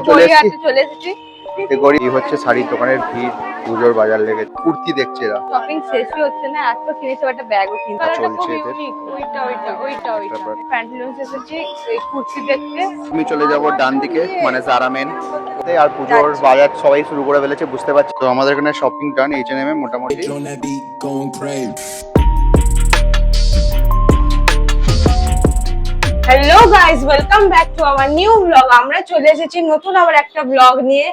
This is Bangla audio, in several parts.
চলে এসেছি। হচ্ছে শাড়ির দোকানের ভিড়, পুজোর বাজার লেগেছে, কুর্তি দেখছে এরা। শপিং শেষই হচ্ছে না, এত কিনেছে, একটা ব্যাগও কিনতে চলছে এদের। প্যান্টালুন্স এসেছি এই কুর্তি দেখতে। আমি চলে যাব ডান দিকে, মানে জারা মেন। আর পুজোর বাজার সবাই শুরু করে ফেলেছে, বুঝতে পারছি। তো আমাদের এখানে শপিং ডান H&M মোটামুটি। Hello guys, welcome back to our new blog. আমরা চলে এসেছি নতুন আবার একটা ব্লগ নিয়ে।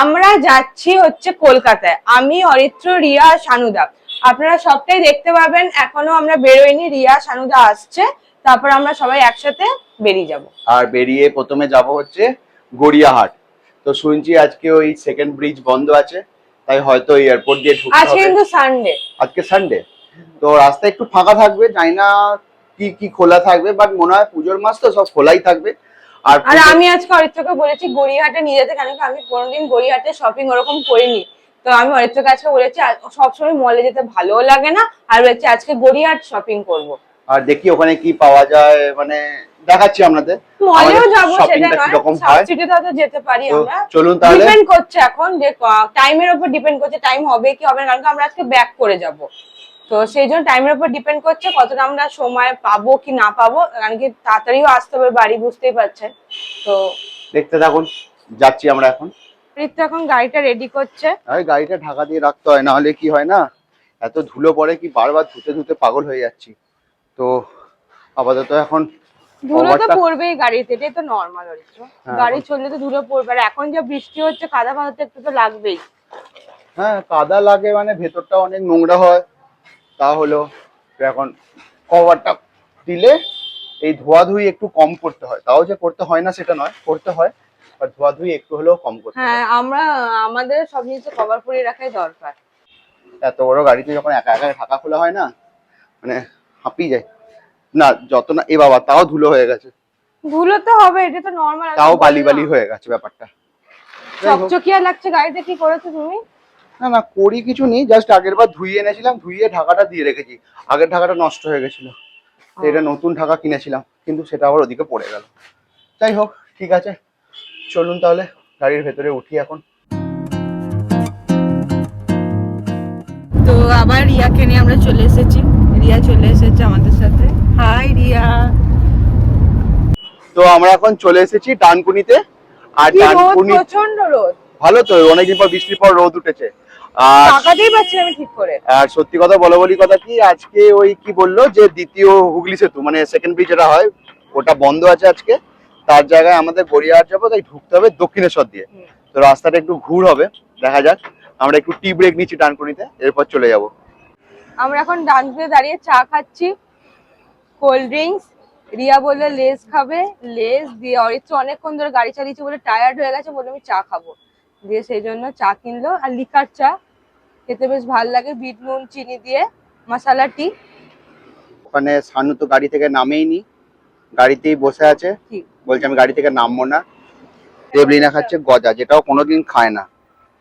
আমরা যাচ্ছি হচ্ছে কলকাতায়, আমি অরিত্র, রিয়া, সানুদা। আপনারা সবটাই দেখতে পাবেন, এখনো আমরা বেরোইনি, রিয়া সানুদা আসছে, তারপর আমরা সবাই একসাথে বেরিয়ে যাব। আর বেরিয়ে প্রথমে যাব হচ্ছে গড়িয়াহাট। তো শুনছি আজকে ওই সেকেন্ড ব্রিজ বন্ধ আছে, তাই হয়তো এয়ারপোর্ট দিয়ে ঢুকতে হবে। আজকে কিন্তু সানডে, আজকে সানডে, তো রাস্তা একটু ফাঁকা থাকবে, জানি না কি কি খোলা থাকবে, বাট মনে হয় পুজোর মাস তো সব খোলাই থাকবে। আর আমি আজকে অরিত্রকে বলেছি গড়িয়াহাটে নিয়ে যেতে, কারণ আমি কোনোদিন গড়িয়াহাটে শপিং ওরকম করিনি। তো আমি অরিত্রকে আজকে বলেছি, সবসময় মলে যেতে ভালোও লাগে না, আর বলেছি আজকে গড়িয়াহাট শপিং করব। আর দেখি ওখানে কি পাওয়া যায়, মানে দেখাচ্ছি আপনাদের। মলেও যাবো, সেটা নয়, সাউথ সিটিতে তো যেতে পারি আমরা। চলুন তাহলে। ডিপেন্ড করছে এখন যে টাইমের উপর ডিপেন্ড করছে, টাইম হবে কি হবে না, কারণ আমরা আজকে ব্যাক করে যাব। তো সেই জন্য টাইমের উপর ডিপেন্ড করছে কতটা আমরা সময় পাবো কি না পাবো, কারণ কি তাড়াতাড়িও আসতে হবে বাড়ি, বুঝতেই পারছেন। তো দেখতে থাকুন, যাচ্ছি আমরা এখন। ঋতু এখন গাড়িটা রেডি করছে। আরে গাড়িটা ঢাকা দিয়ে রাখতে হয়, না হলে কি হয় না, এত ধুলো পড়ে কি বারবার ধুতে ধুতে পাগল হয়ে যাচ্ছি। তো আপাতত এখন ধুলো তো পড়বেই গাড়িতে, এটাই তো নর্মাল। গাড়ি চললে তো ধুলো পড়বে, আর এখন যা বৃষ্টি হচ্ছে কাদা ফাদা তো একটু তো লাগবেই। হ্যাঁ, কাদা লাগে, মানে ভেতরটা অনেক নোংরা হয়। তা হলো এখন কভারটা দিলে এই ধোয়াধুয়ি একটু কম করতে হয়, তাও যে করতে হয় না সেটা নয়, করতে হয়, আর ধোয়াধুয়ি একটু হলেও কম করতে হয়। হ্যাঁ, আমাদের সব জিনিসে কভার পরিয়ে রাখাই দরকার। এত বড় গাড়িতে যখন একা একা ঢাকা খোলা হয় না, মানে হাঁপিয়ে যায়। না যত না, এ বাবা, তাও ধুলো হয়ে গেছে। ধুলো তো হবে, এটা তো নরমাল। তাও বালি বালি হয়ে গেছে ব্যাপারটা। চকচকিয়া লাগছে গাড়িতে। কি করেছো তুমি? না না, করি কিছু নেই, জাস্ট আগের বার ধুইয়ে এনেছিলাম, ধুইয়ে ঢাকাটা দিয়ে রেখেছি। আগের ঢাকাটা নষ্ট হয়ে গেছিল, এটা নতুন ঢাকা কিনেছিলাম, কিন্তু সেটা আবার ওদিকে পড়ে গেল। যাই হোক, ঠিক আছে, চলুন তাহলে গাড়ির ভেতরে উঠি এখন। তো আবার রিয়াকে নিয়ে আমরা চলে এসেছি, রিয়া চলে এসেছে আমাদের সাথে। হাই রিয়া। তো আমরা এখন চলে এসেছি ডানকুনিতে। আর ডানকুনি প্রচন্ড রোদ। ভালো তো, অনেকদিন পর বৃষ্টির পর রোদ উঠেছে। আর তাকাতেই পাচ্ছি আমি ঠিক করে। আর সত্যি কথা বলি কথা কি, আজকে ওই কি বললো যে দ্বিতীয় হুগলি সেতু, মানে সেকেন্ড ব্রিজ যেটা হয়, ওটা বন্ধ আছে আজকে। তার জায়গায় আমাদের গড়িয়াহাট যাবো, তাই ঢুকতে হবে দক্ষিণেশ্বর দিয়ে। তো রাস্তাটা একটু ঘুর হবে, দেখা যাক। আমরা একটু টি ব্রেক নিচ্ছি ডানকুনিতে, এরপর চলে যাব। আমরা এখন ডানকুনিতে দাঁড়িয়ে চা খাচ্ছি, কোল্ড ড্রিঙ্কস। রিয়া বললো লেস খাবে, লেস দিয়ে অরিত্র অনেকক্ষণ ধরে গাড়ি চালিয়েছে বলে টায়ার্ড হয়ে গেছে, বলে আমি চা খাবো, দিয়ে সেই জন্য চা কিনলো। আর লিকার চা খেতে বেশ ভালো লাগে, বিট নুন চিনি দিয়ে, মশলা টি। ওখানে সানু তো গাড়ি থেকে নামেইনি, গাড়িতেই বসে আছে, বলছে আমি গাড়ি থেকে নামবো না। দেবলিনা খাচ্ছে গজা, যেটাও কোনোদিন খায় না।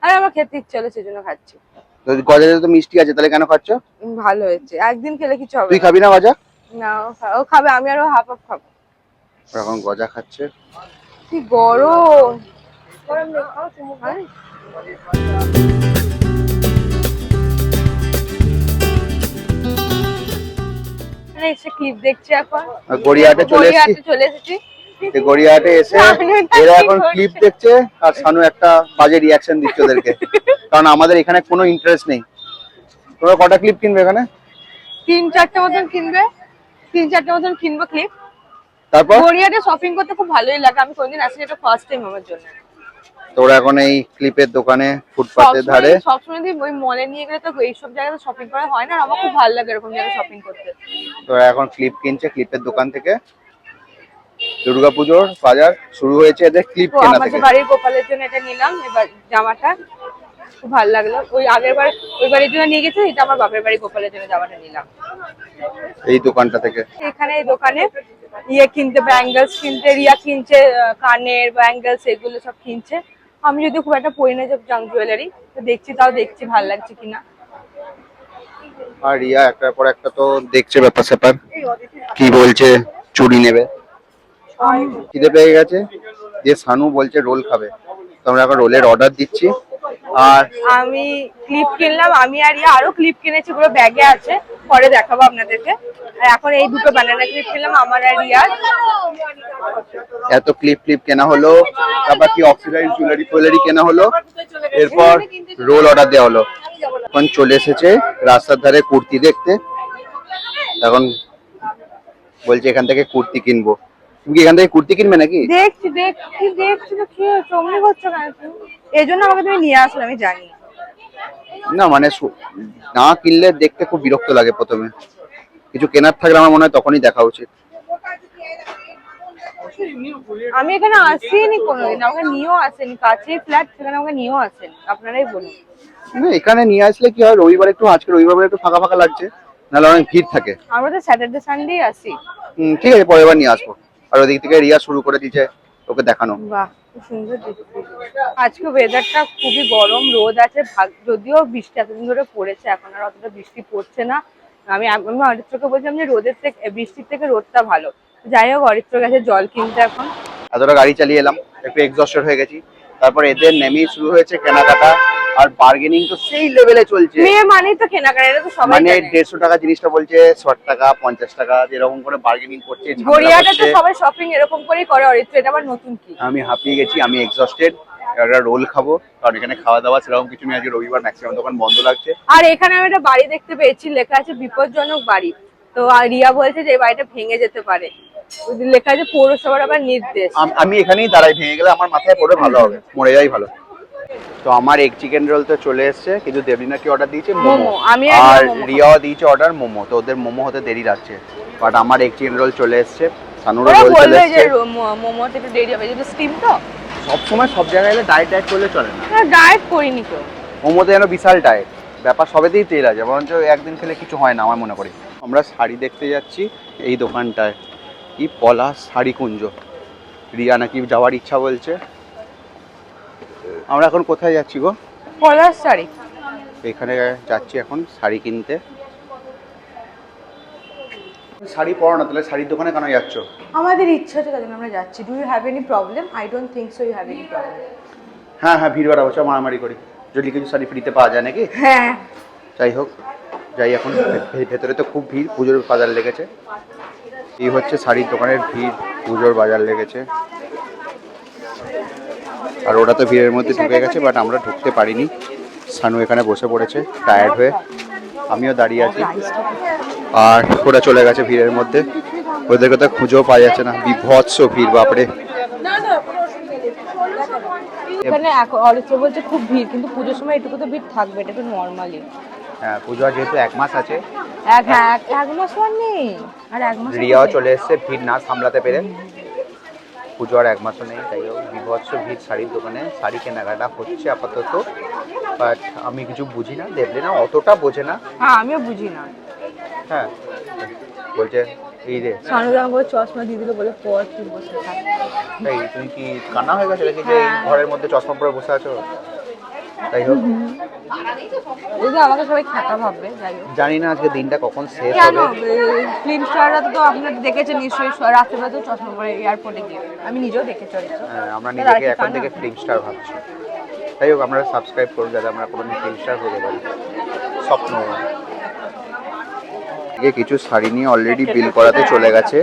আর আমার খেতে ইচ্ছে হলো সেই জন্য খাচ্ছি। তো গজাতে তো মিষ্টি আছে, তাহলে কেন খাচ্ছ? ভালো হয়েছে, একদিন খেলে কিছু হবে। তুই খাবি না গজা? না, ও খাবে, আমি আরো হাফ হাফ খাবো। এখন গজা খাচ্ছে। কি গরম। গরম নেই, খাও তুমি। এসে ক্লিপ দেখছি এখন। গড়িয়াহাটে চলে এসেছি। গড়িয়াহাটে এসে এরা এখন ক্লিপ দেখছে, আর সানু একটা বাজে রিয়াকশন দিচ্ছে ওদেরকে, কারণ আমাদের এখানে কোনো ইন্টারেস্ট নেই। তোমরা কটা ক্লিপ কিনবে এখানে? 3-4টে মতন কিনবে, 3-4টে মতন কিনবো ক্লিপ। তারপর গড়িয়াহাটে শপিং করতে খুব ভালোই লাগে, আমি কোনদিন আসিনি, এটা ফার্স্ট টাইম আমার জন্য। তোরা এখন এই ক্লিপের দোকানে, ফুটপাতের ধারে সবসময় ওই মলে নিয়ে গেলে তো এইসব জায়গায় শপিং করা হয় না, আমার খুব ভালো লাগে এরকম জায়গায় শপিং করতে। তোরা এখন ক্লিপ কিনছে ক্লিপের দোকান থেকে। দুর্গাপুজোর বাজার শুরু হয়েছে এদের ক্লিপ কেনা থেকে। আমাদের বাড়ির গোপালের জন্য এটা নিলাম, এবার জামাটা খুব ভালো লাগলো। ওই আগের বার ওই বাড়ির জন্য নিয়ে গেছে, এটা আমার বাপের বাড়ি গোপালের জন্য জামাটা নিলাম এই দোকানটা থেকে। এখানে এই দোকানে ইয়ে কিনতে, ব্যাঙ্গেলস কিনতে, রিয়া কিনছে কানের ব্যাঙ্গেলস, এগুলো সব কিনছে। আমি যদি খুব একটা পরি না যে জাঙ্ক জুয়েলারি, তো দেখছি, তাও দেখছি ভালো লাগছে কিনা। আর রিয়া একটার পর একটা তো দেখছে ব্যাপার স্যাপার, কি বলছে চুড়ি নেবে, খিদে পেয়ে গেছে। দিয়ে সানু বলছে রোল খাবে, তো আমরা এখন রোলের অর্ডার দিচ্ছি। আর আমি ক্লিপ কিনলাম, আমি আর আরো ক্লিপ কিনেছি, পুরো ব্যাগে আছে, পরে দেখাবো আপনাদেরকে। আর এখন এই দুটো বানানা ক্লিপ কিনলাম আমার আর রিয়ার। এত ক্লিপ কেনা হলো, তারপর কি অক্সিডাইজ জুয়েলারি কেনা হলো, এরপর রোল অর্ডার দেওয়া হলো। এখন চলে এসেছে রাস্তার ধারে কুর্তি দেখতে, এখন বলছে এখান থেকে কুর্তি কিনবো। তুমি কি এখান থেকে কুর্তি কিনবে নাকি? দেখছি তো কি চমনি করছো কেন? এই জন্য আমাকে তুমি নিয়ে আসলে, আমি জানি না মানে না কিনলে দেখতে খুব বিরক্ত লাগে। প্রথমে কিছু কেনার থাকলে আমার মনে হয় তখনই দেখা উচিত। আমি এখানে আসিনি কোনোদিন, আমাকে নিয়েও আসেনি, কাছেই ফ্ল্যাট, সেখানে আমাকে নিয়েও আসেনি। আপনারাই বলুন। না এখানে নিয়ে আসলে কি হয়, রবিবার একটু, আজকে রবিবার একটু ফাঁকা ফাঁকা লাগছে, নাহলে অনেক ভিড় থাকে। আমরা তো স্যাটারডে সানডে আসি। ঠিক আছে, পরের বার নিয়ে আসবো। আর ওদিক থেকে রিয়া শুরু করে দিয়েছে ওকে দেখানো। বাহ, খুব সুন্দর দেখতে। আজকে ওয়েদারটা খুবই গরম, রোদ আছে, যদিও বৃষ্টি এতদিন ধরে পড়েছে, এখন আর অতটা বৃষ্টি পড়ছে না। আমি অরিত্রকে বলছিলাম যে রোদের থেকে, বৃষ্টির থেকে রোদটা ভালো। যাই হোক, অরিত্র গেছে জল কিনতে এখন। এতটা গাড়ি চালিয়ে এলাম, একটু এক্সস্টেড হয়ে গেছি। তারপর এদের নেমেই শুরু হয়েছে কেনাকাটা, আর বার্গেনিং তো সেই লেভেলে চলছে। মেয়ে মানেই তো কেনাকাটা, এটা তো সবাই মানে জানে। 150 টাকা জিনিসটা বলছে 60 টাকা 50 টাকা, এরকম করে বার্গেনিং করছে। গড়িয়াহাটে তো সবাই শপিং এরকম করেই করে অরিত্র, এটা আবার নতুন কি? আমি হাঁপিয়ে গেছি, আমি এক্সস্টেড। একটা রোল খাবো, কারণ এখানে খাওয়া দাওয়া সেরকম কিছু নেই, আজকে রবিবার, ম্যাক্সিমাম দোকান বন্ধ লাগছে। আর এখানে আমি একটা বাড়ি দেখতে পেয়েছি, লেখা আছে বিপজ্জনক বাড়ি। তো রিয়া বলছে যে এই বাড়িটা ভেঙে যেতে পারে, লেখা আছে পৌরসভার আবার নির্দেশ। আমি এখানেই দাঁড়াই, ভেঙে গেলে আমার মাথায় পড়ে ভালো হবে, মরে যাই ভালো। তো আমার এগ চিকেন রোল তো চলে এসেছে, কিন্তু দেবলিনা কি অর্ডার দিয়েছে মোমো, আমি আর রিয়াও দিয়েছে অর্ডার মোমো। তো ওদের মোমো হতে দেরি লাগছে, বাট আমার এগ চিকেন রোল চলে এসেছে, সানুরও রোল চলে এসেছে। মোমোতে একটু দেরি হবে, যেহেতু স্টিম তো। সব সময় সব জায়গায় এলে ডায়েট করলে চলে না। ডায়েট করিনি তো। মোমোতে যেন বিশাল ডায়েট ব্যাপার, সবেতেই তেল আছে, বরঞ্চ একদিন খেলে কিছু হয় না আমার মনে করি। আমরা শাড়ি দেখতে যাচ্ছি এই দোকানটায়, কি পলাশ শাড়ি কুঞ্জ। রিয়া নাকি যাওয়ার ইচ্ছা বলছে। আমরা এখন কোথায় যাচ্ছি গো? পলাশ শাড়ি। এখানে যাচ্ছি এখন শাড়ি কিনতে। শাড়ি পরো না, তাহলে শাড়ির দোকানে কেন যাচ্ছ? আমাদের ইচ্ছা আছে, তাই জন্য আমরা যাচ্ছি। Do you have any problem? I don't think so you have any problem. হ্যাঁ হ্যাঁ, ভিড় বাড়াবো, চল মারামারি করি, যদি কিছু শাড়ি ফ্রিতে পাওয়া যায় নাকি। হ্যাঁ যাই হোক, যাই এখন। ভেতরে তো খুব ভিড়, পুজোর বাজার লেগেছে। এই হচ্ছে শাড়ির দোকানের ভিড়, পুজোর বাজার লেগেছে। আর ওরা তো ভিড়ের মধ্যে ঢুকে গেছে, বাট আমরা ঢুকতে পারিনি। সানু এখানে বসে পড়েছে টায়ার্ড হয়ে, আমিও দাঁড়িয়ে আছি। আর ওরা চলে গেছে ভিড়ের মধ্যে, ওদেরকে তো খুঁজেও পাওয়া যাচ্ছে না, বিভৎস ভিড়, বাপরে। এখানে অরিত্র বলছে খুব ভিড়, কিন্তু পুজোর সময় এটুকু তো ভিড় থাকবে, এটা তো নর্মালি। হ্যাঁ, পুজো যেহেতু 1 মাস আছে, এক মাস নেই, আর 1 মাস। রিয়াও চলে এসছে ভিড় না সামলাতে পেরে। পুজো আর 1 মাসও নেই, তাই হোক বিভৎস ভিড় শাড়ির দোকানে। শাড়ি কেনাকাটা হচ্ছে আপাতত, বাট আমি কিছু বুঝি না, দেখলে না অতটা বোঝে না। হ্যাঁ, আমিও বুঝি না। হ্যাঁ, বলছে এই রে সানুদা আমাকে চশমা দিয়ে দিল, বলে পর তুই বসে থাক। তাই তুমি কি কান্না হয়ে গেছে নাকি যে এই ঘরের মধ্যে চশমা পরে বসে আছো? তাই হোক, যদি আমাকে সবাই খাতা ভাববে, যাই হোক। জানি না আজকে দিনটা কখন শেষ কেন? হবে। ফিল্ম স্টাররা তো আপনারা দেখেছেন নিশ্চয়ই, রাত্রেবেলা তো চশমা পরে এয়ারপোর্টে গিয়ে, আমি নিজেও দেখেছি। হ্যাঁ, আমরা নিজেকে এখন থেকে ফিল্ম স্টার ভাবছি। তাই হোক, আমরা সাবস্ক্রাইব করুন যাতে আমরা কোনো ফিল্ম স্টার হতে পারি, স্বপ্ন। কিছু শাড়ি নিয়ে অলরেডি বিল করাতে চলে গেছে,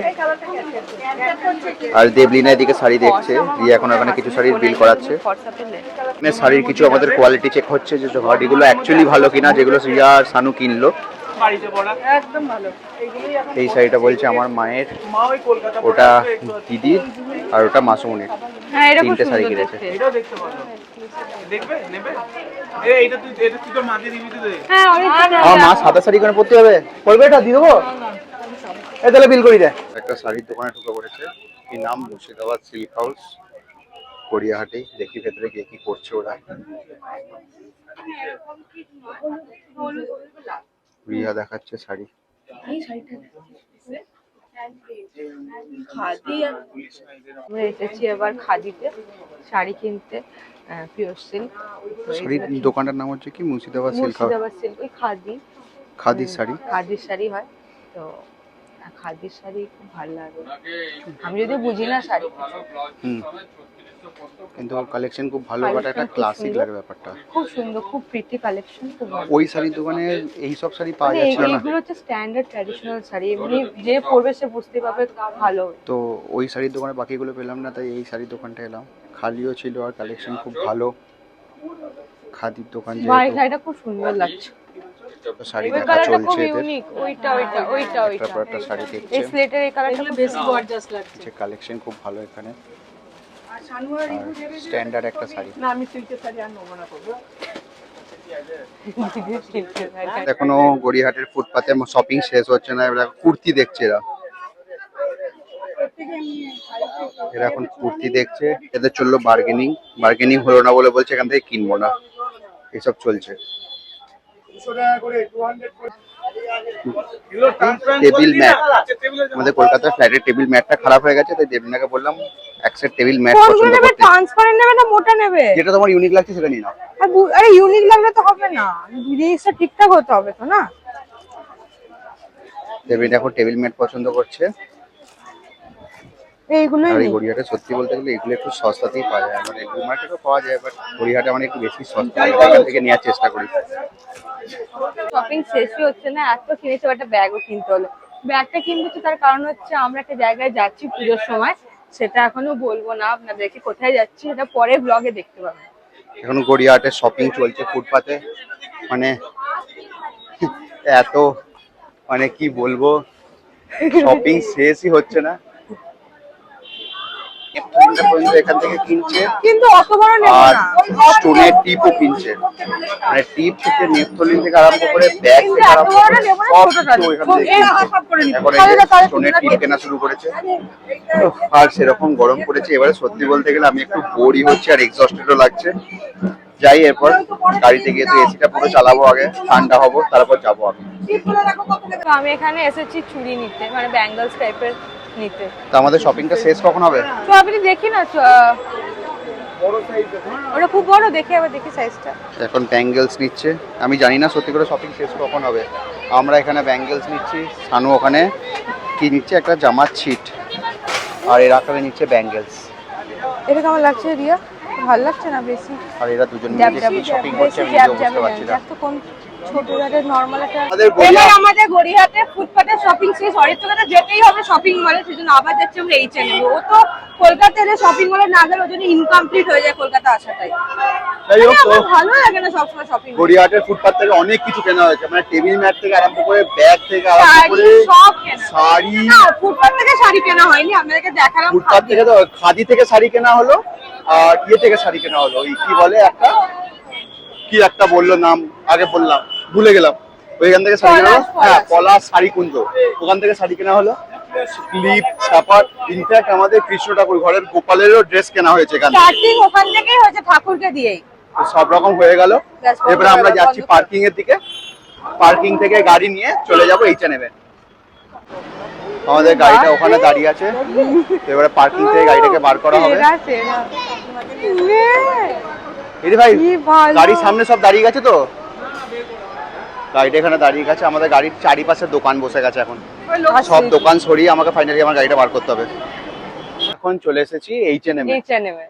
আর দেবলিনা এদিকে শাড়ি দেখছে, দিয়ে এখন ওখানে কিছু শাড়ির বিল করাচ্ছে। মানে শাড়ির কিছু আমাদের কোয়ালিটি চেক হচ্ছে, যে শাড়িগুলো অ্যাকচুয়ালি ভালো কিনা, যেগুলো রিয়া আর সানু কিনলো। একদম ভালো। এই শাড়িটা বলছে আমার মায়ের, ওটা দিদির, আর ওটা মাসুমনির। হ্যাঁ, এটা খুব 3টে শাড়ি সুন্দর কিনেছে। দেখতে। এটাও দেখতে ভালো। দেখবে নেবে? এইটা তুই তোর মাকে দিবি তো দে। হ্যাঁ, আমার মা সাদা শাড়ি কেন পরতে হবে? পরবে এটা দিয়ে দেবো। এই তাহলে বিল করি দে। একটা শাড়ির দোকানে ঢুকে পড়েছে, কি নাম, মুর্শিদাবাদ সিল্ক হাউস, গড়িয়াহাটে। দেখি ভেতরে গিয়ে কি করছে ওরা। রিয়া দেখাচ্ছে শাড়ি। আমরা এসেছি এবার খাদিতে শাড়ি কিনতে, পিওর সিল্ক। শাড়ির দোকানটার নাম হচ্ছে কি? Murshidabad silk house. Murshidabad silk, ওই খাদির শাড়ি। খাদির শাড়ি হয় তো, খাদির শাড়ি খুব ভালো লাগে। আমি যদি বুঝি না শাড়ি, কিন্তু কালেকশন খুব ভালো, বাট একটা Collection খুব ক্লাসিক সুন্দর। লাগে ব্যাপারটা। খুব সুন্দর, খুব প্রিটি কালেকশন, খুব ভালো। ওই শাড়ির দোকানে এই সব শাড়ি পাওয়া মানে যাচ্ছিল না, এইগুলো হচ্ছে স্ট্যান্ডার্ড ট্র্যাডিশনাল শাড়ি, এমনি যে পরবে সে বুঝতে পারবে ভালো। তো ওই শাড়ির দোকানে বাকিগুলো পেলাম না, তাই এই শাড়ির দোকানটা এলাম। খালিও ছিল আর কালেকশন খুব ভালো, খাদির দোকান ভাই যেহেতু। শাড়িটা খুব সুন্দর লাগছে, তো শাড়ি ওই দেখা কালারটা খুব চলছে এদের, ইউনিক। ওইটা ওইটা ওইটা ওইটা একটার পর একটা শাড়ি এই দেখছে। স্লেটের এই কালারটা বেশি গর্জাস লাগছে। যে কালেকশন খুব ভালো এখানে, স্ট্যান্ডার্ড একটা শাড়ি। না আমি সিল্কের শাড়ি আর নেবো না, করবো এখনো গড়িয়াহাটের ফুটপাতে শপিং শেষ হচ্ছে না, এরা কুর্তি দেখছে। এরা এখন কুর্তি দেখছে, এদের চললো বার্গেনিং। বার্গেনিং হলো না বলে বলছে এখান থেকে কিনবো না, এসব চলছে। টেবিল ম্যাট, আমাদের কলকাতার ফ্ল্যাটের টেবিল ম্যাটটা খারাপ হয়ে গেছে, তাই দেবনাকে বললাম এক সেট টেবিল ম্যাট কোনগুলো পছন্দ নেবে? করতে। ট্রান্সপারেন্ট নেবে না মোটা নেবে? যেটা তোমার ইউনিক লাগছে সেটা নিয়ে নাও। আরে ইউনিক লাগলে তো হবে না, জিনিসটা ঠিকঠাক হতে হবে তো না। দেবী এখন টেবিল ম্যাট পছন্দ করছে। এইগুলোই আর এই নেই। গড়িয়াহাটে সত্যি বলতে গেলে এগুলো একটু সস্তাতেই পাওয়া যায়, মানে এগুলো মার্কেটেও পাওয়া যায়, বাট গড়িয়াহাটে মানে একটু বেশি সস্তা, এখান থেকে নেওয়ার চেষ্টা করি। শপিং শেষই হচ্ছে না, এত কিনেছি, একটা ব্যাগও কিনতে হলো। ব্যাগটা কিনতেছি তার কারণ হচ্ছে আমরা একটা জায়গায় যাচ্ছি পুজোর সময়, সেটা এখনো বলবো না আপনাদেরকে কোথায় যাচ্ছি, সেটা পরে ব্লগে দেখতে পাবেন। এখন গড়িয়াহাটে শপিং চলছে ফুটপাতে, মানে এত মানে কি বলবো, শপিং শেষই হচ্ছে না। এখান থেকে কিনছে, কিন্তু অত বড় নেবো আর না, স্টোনের টিপও কিনছে, মানে টিপ থেকে নেপথলিন থেকে আরম্ভ করে ব্যাগ কিন্তু থেকে এত আরম্ভ বড় করে নেবো না, সব ছোটটা কিছু নেবো। এখান থেকে এই কিনছে। সব করে নিবো। এখন তাহলে তাহলে স্টোনের টিপ কিনে কেনা শুরু করেছে। আর সেরকম গরম পড়েছে, এবারে সত্যি বলতে গেলে আমি একটু বোরই হচ্ছে আর এক্সস্টেডও লাগছে। যাই এরপর গাড়িতে গিয়ে তো এসিটা পুরো চালাবো, আগে ঠান্ডা হবো তারপর যাবো আমি। তো আমি এখানে এসেছি চুড়ি নিতে, মানে ব্যাঙ্গলস টাইপের নিতে। তো আমাদের শপিংটা শেষ কখন হবে? তো আপনি দেখি না, ওটা খুব বড়, দেখি আবার দেখি সাইজটা। এখন ব্যাঙ্গেলস নিচ্ছে, আমি জানি না সত্যি করে শপিং শেষ কখন হবে। আমরা এখানে ব্যাঙ্গেলস নিচ্ছি, সানু ওখানে কি নিচ্ছে, একটা জামার ছিট, আর এরা আকারে নিচ্ছে ব্যাঙ্গেলস। এটা কেমন লাগছে রিয়া? ভালো লাগছে না বেশি? আর এরা দুজন জ্যাব মিলে জ্যাব কি শপিং করছে আমি জ্যাব নিজেও জ্যাব বুঝতে পারছি না। তো কোন ছোট জাতের নরমাল একটা। আমাদের গড়িয়া- এবার আমাদের গড়িয়াতে ফুটপাতে শপিং শেষ, অরিত্রকে যেতেই হবে শপিং মলে, সেজন্য আবার যাচ্ছি আমরা H&M। ও তো কলকাতা এলে শপিং মলে না গেলে ওর জন্য ইনকমপ্লিট হয়ে যায় কলকাতা আসাটাই। যাই হোক, তো আমার ভালো লাগে না সবসময় শপিং। গড়িয়াহাটের ফুটপাত থেকে অনেক কিছু কেনা হয়েছে, মানে টেবিল ম্যাট থেকে আরম্ভ করে ব্যাগ থেকে আরম্ভ শাড়ি করে সব কেনা। শাড়ি। না, ফুটপাত থেকে শাড়ি কেনা হয়নি, আপনাদেরকে দেখালাম। ফুটপাত থেকে তো খাদি থেকে শাড়ি কেনা হলো, আর ইয়ে থেকে শাড়ি কেনা হলো, ওই কি বলে একটা, কি একটা বললো নাম, আগে বললাম ভুলে গেলাম। ওইখান থেকে শাড়ি কেনা হলো, হ্যাঁ পলাশ শাড়ি কুঞ্জ, ওখান থেকে শাড়ি কেনা হলো, ক্লিপ ছাপার। ইনফ্যাক্ট আমাদের কৃষ্ণ ঠাকুর ঘরের গোপালেরও ড্রেস কেনা হয়েছে এখানে। স্টার্টিং ওখান থেকেই হয়েছে, ঠাকুরকে দিয়েই। তো সব রকম হয়ে গেল। এবারে আমরা যাচ্ছি পার্কিং এর দিকে, পার্কিং থেকে গাড়ি নিয়ে চলে যাবো H&M এ। আমাদের গাড়িটা ওখানে দাঁড়িয়ে আছে, তো এবারে পার্কিং থেকে গাড়িটাকে বার করা হবে। এরে ভাই, কি ভালো। গাড়ির সামনে সব দাঁড়িয়ে গেছে, তো গাড়িটা এখানে দাঁড়িয়ে গেছে, আমাদের গাড়ির চারিপাশে দোকান বসে গেছে। এখন সব দোকান সরিয়ে আমাকে ফাইনালি আমার গাড়িটা বার করতে হবে। এখন চলে এসেছি H&M এ। H&M এ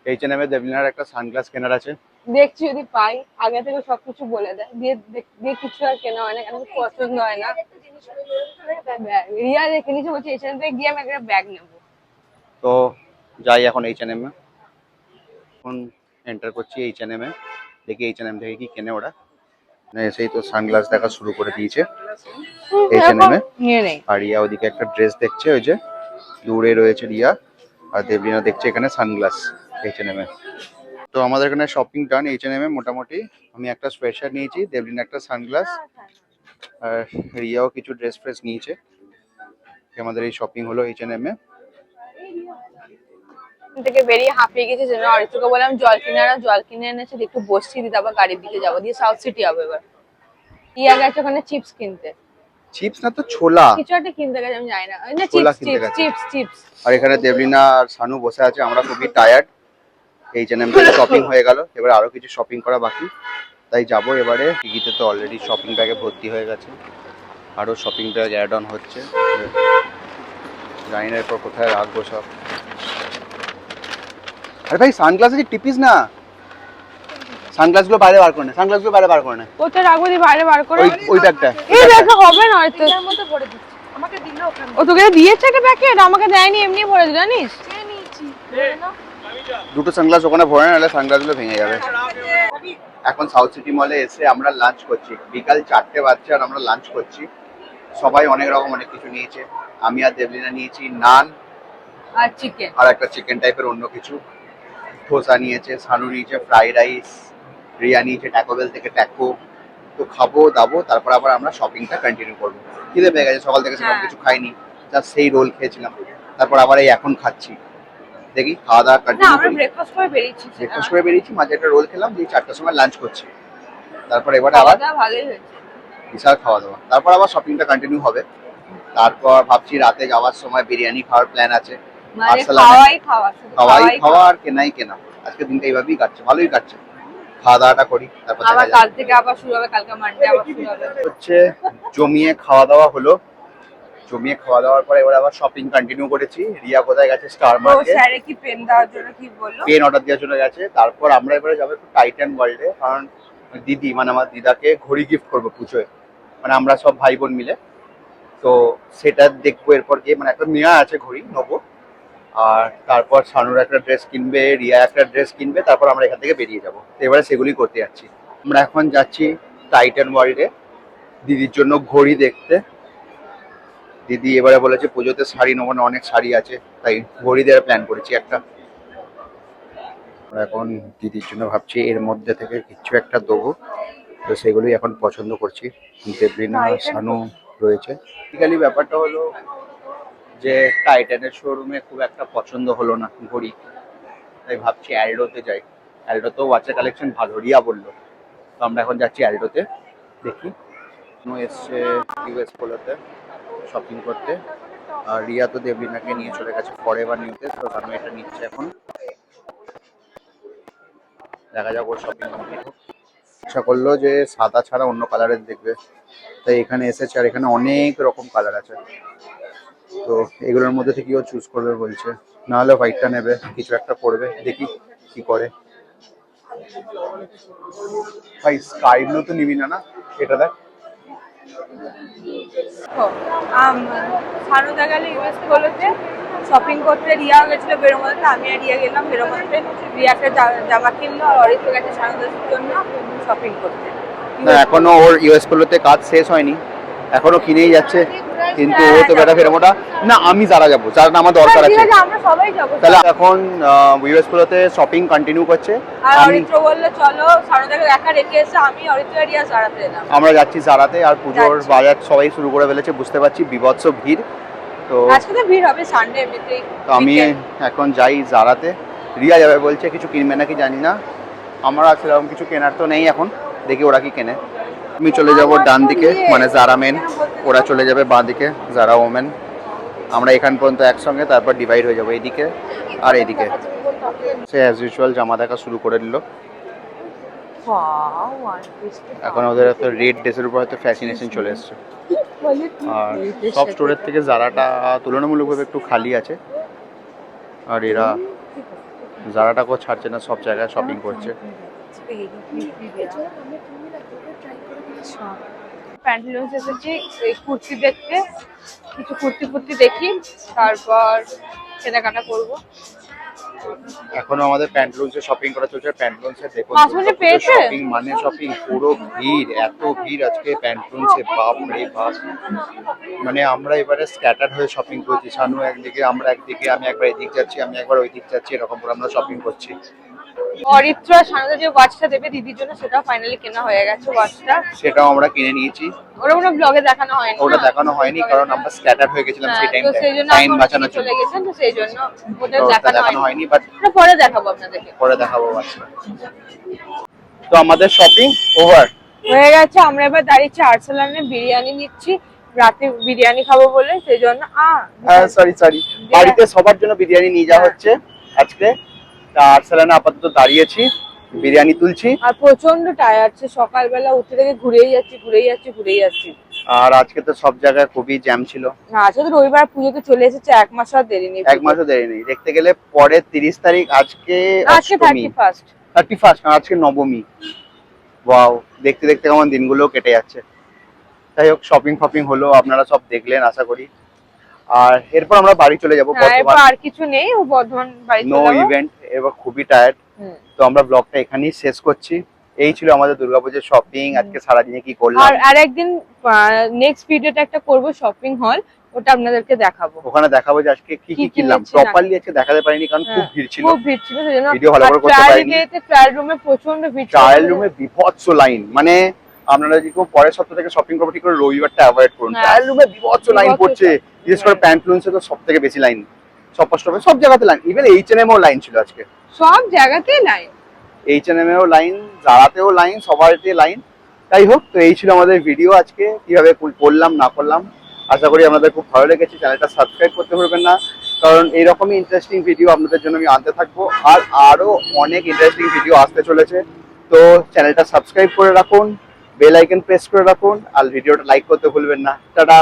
H&M এ দেবলিনার একটা সানগ্লাস কেনার আছে। দেখছি যদি পাই, আগে থেকে সবকিছু বলে দেয়, দিয়ে কিছু আর কেনা হয় না, কেন পছন্দ হয় না। রিয়া দেখে নিচ্ছে, বলছে H&M থেকে গিয়ে আমি একটা ব্যাগ নেবো। তো যাই এখন H&M এ, এখন এন্টার করছি H&M এ, দেখি H&M থেকে কি কেনে ওরা। এসেই তো সানগ্লাস দেখা শুরু করে দিয়েছে H&M এ। নিয়ে নেই। আর রিয়া ওদিকে একটা ড্রেস দেখছে, ওই যে দূরে রয়েছে রিয়া, আর দেবলিনা দেখছে এখানে সানগ্লাস H&M এ। তো আমাদের এখানে শপিং ডান H&M এ মোটামুটি। আমি একটা সোয়েটার নিয়েছি, দেবলিনা একটা সানগ্লাস, আর রিয়াও কিছু ড্রেস ফ্রেস নিয়েছে। আমাদের এই শপিং হলো H&M এ। থেকে বেরিয়ে হাঁপিয়ে গেছি, যেন অরিত্রকে বললাম জল কিনে আনো, জল কিনে এনেছে, একটু বসছি, দিতে আবার গাড়ির দিকে যাবো, দিয়ে সাউথ সিটি যাবো। এবার রিয়া গেছে ওখানে চিপস কিনতে, চিপস না তো ছোলা, কিছু একটা কিনতে গেছে, আমি জানি না, ছোলা চিপস কিনতে চিপস গেছে। Chips chips. আর এখানে দেবলিনা আর সানু বসে আছে, আমরা খুবই টায়ার্ড। H&M থেকে শপিং হয়ে গেল, এবার আরো কিছু শপিং করা বাকি, তাই যাবো এবারে। টিকিটে তো অলরেডি শপিং ব্যাগে ভর্তি হয়ে গেছে, আরো শপিং ব্যাগ অ্যাড অন হচ্ছে, জানি না এরপর কোথায় রাখবো সব। আরে ভাই সানগ্লাস আছে, টিপিস না। সানগ্লাসগুলো বাইরে বার করে নে, সানগ্লাসগুলো বাইরে বার করে নে। ওটা রাখবো দিয়ে বাইরে বার করে। ওই ব্যাগটা। এই ব্যাগটা হবে না হয়তো। এর মধ্যে ভরে দিচ্ছি। আমাকে দিল ওখানে। ও তোকে দিয়েছে একটা প্যাকেট, আমাকে দেয়নি, এমনি ভরে দিল জানিস? চেয়ে নিয়েছি। দুটো সানগ্লাস ওখানে ভরে নাহলে সানগ্লাসগুলো ভেঙে যাবে। এখন সাউথ সিটি মলে এসে আমরা লাঞ্চ করছি, বিকাল 4টে বাজছে আর আমরা লাঞ্চ করছি। সবাই অনেক রকম অনেক কিছু নিয়েছে। আমি আর দেবলিনা নিয়েছি নান আর চিকেন আর একটা চিকেন টাইপের অন্য কিছু। ধোসা নিয়েছে, সানু নিয়েছে ফ্রাইড রাইস, রিয়া নিয়েছে ট্যাকোবেল থেকে ট্যাকো। তো খাবো দাবো, তারপর আবার আমরা শপিংটা কন্টিনিউ করবো। খিদে পেয়ে গেছে, সকাল থেকে সেরকম কিছু খাইনি, জাস্ট সেই রোল খেয়েছিলাম। তারপর আবার এই এখন খাচ্ছি, দেখি খাওয়া দাওয়া না কন্টিনিউ আমরা করি। ব্রেকফাস্ট করে বেরিয়েছি। ব্রেকফাস্ট করে বেরিয়েছি, মাঝে একটা রোল খেলাম, দিয়ে 4টার সময় লাঞ্চ করছি। তারপর এবারে খাওয়া আবার দাওয়া ভালোই হয়েছে। বিশাল খাওয়া দাওয়া, তারপর আবার শপিংটা কন্টিনিউ হবে। তারপর ভাবছি রাতে যাওয়ার সময় বিরিয়ানি খাওয়ার প্ল্যান আছে। মানে আরসালানে খাওয়াই খাওয়া, শুধু খাওয়া আর কেনাই কেনা। আজকে দিনটা এইভাবেই কাটছে, ভালোই কাটছে। খাওয়া দাওয়াটা করি, তারপর আবার দেখা কাল যাবে। থেকে আবার শুরু হবে, কালকে মানডে আবার শুরু হবে। হচ্ছে জমিয়ে খাওয়া দাওয়া হলো, জমিয়ে খাওয়া দাওয়ার পরে এবার আবার শপিং কন্টিনিউ করেছি। রিয়া কোথায় গেছে? স্টার তো মার্কেট, স্যারে কি পেন দেওয়ার জন্য কি বললো? পেন অর্ডার দেওয়ার জন্য গেছে। তারপর আমরা এবারে যাবো একটু টাইটান ওয়ার্ল্ডে, কারণ দিদি মানে আমার দিদাকে ঘড়ি গিফট করবো পুজোয়, মানে আমরা সব ভাই বোন মিলে। তো সেটা দেখবো এরপর গিয়ে, মানে একটা নেওয়া আছে ঘড়ি নেবো। আর তারপর সানুর একটা ড্রেস কিনবে, রিয়া একটা ড্রেস কিনবে, তারপর আমরা এখান থেকে বেরিয়ে যাবো। তো এবারে সেগুলি করতে যাচ্ছি। আমরা এখন যাচ্ছি টাইটান ওয়ার্ল্ডে দিদির জন্য ঘড়ি দেখতে। দিদি এবারে বলেছে পুজোতে শাড়ি নেবো না, অনেক শাড়ি আছে, তাই ঘড়ি দেওয়ার প্ল্যান করেছি একটা। আমরা এখন দিদির জন্য ভাবছি এর মধ্যে থেকে কিছু একটা দেবো, তো সেগুলোই এখন পছন্দ করছি। দেবলিনা আর শানু রয়েছে। বেসিক্যালি ব্যাপারটা হলো যে টাইটানের শোরুমে খুব একটা পছন্দ হলো না ঘড়ি, তাই ভাবছি অ্যালডোতে যাই। অ্যালডোতেও ওয়াচের কালেকশন ভালো, রিয়া বললো। তো আমরা এখন যাচ্ছি অ্যালডোতে, দেখি। এসছে ইউএস পোলোতে শপিং করতে, আর রিয়া তো দেবলিনাকে নিয়ে চলে গেছে ফরএভার নিউতে। তো আমি এটা নিচ্ছে এখন, দেখা যাক ওর শপিং কমপ্লিট হোক। ইচ্ছা করলো যে সাদা ছাড়া অন্য কালারের দেখবে, তাই এখানে এসেছে। আর এখানে অনেক রকম কালার আছে, তো এগুলোর মধ্যে থেকে ও চুজ করবে বলছে, নাহলে হোয়াইটটা নেবে, কিছু একটা করবে, দেখি কি করে। ভাই স্কাই ব্লু তো নিবি না? না এটা দেখ। সানুদা গেলে ইউএস পোলোতে শপিং করতে, রিয়া গেছিল বেরোমতে, আমি আর রিয়া গেলাম বেরোমতে। রিয়া একটা জামা কিনলো আর অরিত্র গেছে সানুদার জন্য শপিং করতে। না এখনো ওর ইউএস পোলোতে কাজ শেষ হয়নি, এখনো কিনেই যাচ্ছে। কিন্তু ও তো বেটা ফেরোমোটা না, আমি যারা যাবো, যারা আমার দরকার আছে। আমরা সবাই যাবো। তাহলে এখন ইউএস পোলোতে শপিং কন্টিনিউ করছে। আর অরিত্র বললো চলো সানুদাকে একা রেখে এসে আমি অরিত্র আর রিয়া জারাতে এলাম। আমরা যাচ্ছি জারাতে, আর পুজোর বাজার সবাই শুরু করে ফেলেছে, বুঝতে পারছি বিভৎস ভিড়। তো আজকে তো ভিড় হবে, সানডে এমনিতেই। তো আমি এখন যাই জারাতে। রিয়া যাবে বলছে, কিছু কিনবে নাকি জানি না। আমার সেরকম কিছু কেনার তো নেই এখন, দেখি ওরা কি কেনে। আমি চলে যাব ডান দিকে, মানে জারা মেন, ওরা চলে যাবে বাঁ দিকে জারা ওমেন। আমরা এখান পর্যন্ত একসঙ্গে, তারপর ডিভাইড হয়ে যাবো এইদিকে আর এইদিকে। সে অ্যাজ ইউজুয়াল জামা দেখা শুরু করে দিল। এখন ওদের একটা রেড ড্রেসের উপর হয়তো ফ্যাসিনেশন চলে এসছে। আর সব স্টোরের থেকে জারাটা তুলনামূলকভাবে একটু খালি আছে, আর এরা জারাটাকেও ছাড়ছে না, সব জায়গায় শপিং করছে। প্যান্টালুন্স এসেছি এই কুর্তি দেখতে, কিছু কুর্তি দেখি, তারপর কেনাকাটা করবো। এখনো আমাদের প্যান্টালুন্সে শপিং করা চলছে। প্যান্টালুন্সে দেখুন পেয়েছে শপিং মানে শপিং, পুরো ভিড়, এত ভিড় আজকে প্যান্টালুন্সে, বাপ রে বাপ। মানে আমরা এবারে স্ক্যাটার হয়ে শপিং করছি, শানু একদিকে, আমরা একদিকে, আমি একবার এদিক যাচ্ছি, আমি একবার ওই দিক যাচ্ছি, এরকম করে আমরা শপিং করছি। অরিত্র সানুদা যে ওয়াচটা দেবে দিদির জন্য, সেটা ফাইনালি কেনা হয়ে গেছে ওয়াচটা। সেটাও আমরা কিনে নিয়েছি। ওটা কোনো ব্লগে দেখানো হয়নি, ওটা দেখানো হয়নি কারণ আমরা স্ক্যাটার হয়ে গেছিলাম সেই তো সেই জন্য টাইম বাঁচানোর চলে জন্য। গেছেন, তো সেই জন্য ওটা তো ওটা দেখানো হয়নি, বাট ওটা পরে দেখাবো আপনাদেরকে। পরে দেখাবো। আচ্ছা, তো আমাদের শপিং ওভার হয়ে গেছে। আমরা এবার দাঁড়িয়েছি আর্সেলানে, বিরিয়ানি নিচ্ছি, রাতে বিরিয়ানি খাবো বলে, সেই জন্য সরি বাড়িতে সবার জন্য বিরিয়ানি নিয়ে যাওয়া হচ্ছে আজকে। তা আর্সেলানে আপাতত দাঁড়িয়েছি, বিরিয়ানি তুলছি। আর প্রচন্ড টায়ার্ড, সকালবেলা উঠে থেকে ঘুরেই যাচ্ছি। আর আজকে তো সব জায়গায় খুবই জ্যাম ছিল। না আজকে তো রবিবার, পুজো তো চলে এসেছে, 1 মাস আর দেরি নেই। এক মাসও দেরি নেই, দেখতে গেলে পরের 30 তারিখ, আজকে আজকে 31st। 31, আজকে নবমী। ওয়াও, দেখতে দেখতে কেমন দিনগুলো কেটে যাচ্ছে। যাই হোক, শপিং ফপিং হলো, আপনারা সব দেখলেন আশা করি। আর এরপর আমরা বাড়ি চলে যাবো। হ্যাঁ, এরপর আর কিছু নেই, ও বর্ধমান বাড়ি নো চলে যাবো। ইভেন্ট, এবার খুবই টায়ার্ড। তো আমরা ব্লগটা এখানেই শেষ করছি। এই ছিল আমাদের দুর্গাপুজোর শপিং, আজকে সারাদিনে কি করলাম। আর একদিন নেক্সট ভিডিওটা একটা করব শপিং হল, ওটা আপনাদেরকে দেখাবো। ওখানে দেখাবো যে আজকে কি কি কি কিনলাম। কিনেছি না। প্রপারলি আজকে দেখাতে পারিনি কারণ খুব ভিড় ছিল। খুব ভিড় ছিল, সেজন্য ভিডিও ভালো করে করতে পারিনি। ট্রায়াল রুমে প্রচন্ড ভিড় ছিল। ট্রায়াল রুমে বিভৎস লাইন, মানে আপনারা যদি কোনো পরের সপ্তাহ থেকে শপিং করবো ঠিক করে রবিবারটা অ্যাভয়েড করুন। হ্যাঁ। ট্রায়াল রুমে বিভৎস লাইন বিভৎস পড়ছে, বিশেষ করে হ্যাঁ। প্যান্টলুন্সে তো সব থেকে বেশি লাইন। সব জায়গাতে লাইন, ইভেন H&M লাইন ছিল আজকে। সব জায়গাতেই লাইন। H&M লাইন, জারাতেও লাইন, সবাইতে লাইন। যাই হোক, তো এই ছিল আমাদের ভিডিও আজকে, কিভাবে করলাম না করলাম। আশা করি আপনাদের খুব ভালো লেগেছে। চ্যানেলটা সাবস্ক্রাইব করতে ভুলবেন না, কারণ এইরকমই ইন্টারেস্টিং ভিডিও আপনাদের জন্য আমি আনতে থাকবো। আর আরো অনেক ইন্টারেস্টিং ভিডিও আসতে চলেছে। তো চ্যানেলটা সাবস্ক্রাইব করে রাখুন, বেল আইকন প্রেস করে রাখুন, আর ভিডিওটা লাইক করতে ভুলবেন না। টাটা।